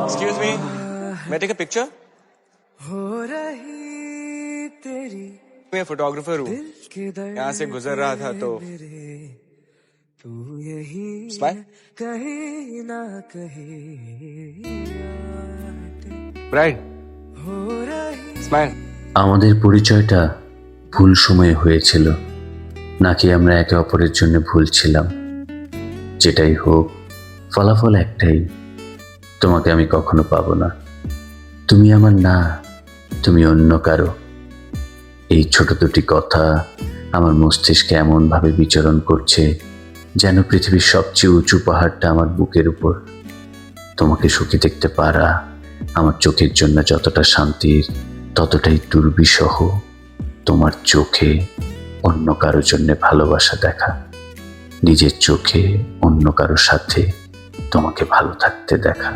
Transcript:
Excuse me, may I take a picture? मैं photographer हूँ, यहाँ से गुजर रहा था तो स्माइल। Bride smile. আমাদের পরিচয়টা ভুল সময়ে হয়েছিল, নাকি আমরা একে অপরের জন্য ভুল ছিলাম? যেটাই হোক, ফলাফল একটাই, তোমাকে আমি কখনো পাবো না। তুমি আমার না, তুমি অন্য কারো। এই ছোট দুটি কথা আমার মস্তিষ্কে এমনভাবে বিচরণ করছে যেন পৃথিবীর সবচেয়ে উঁচু পাহাড়টা আমার বুকের উপর। তোমাকে সুখী দেখতে পারা আমার চোখের জন্য যতটা শান্তির, ততটাই দুর্বিষহ তোমার চোখে অন্য কারো জন্য ভালোবাসা দেখা, নিজের চোখে অন্য কারো সাথে তোমাকে ভালো থাকতে দেখা।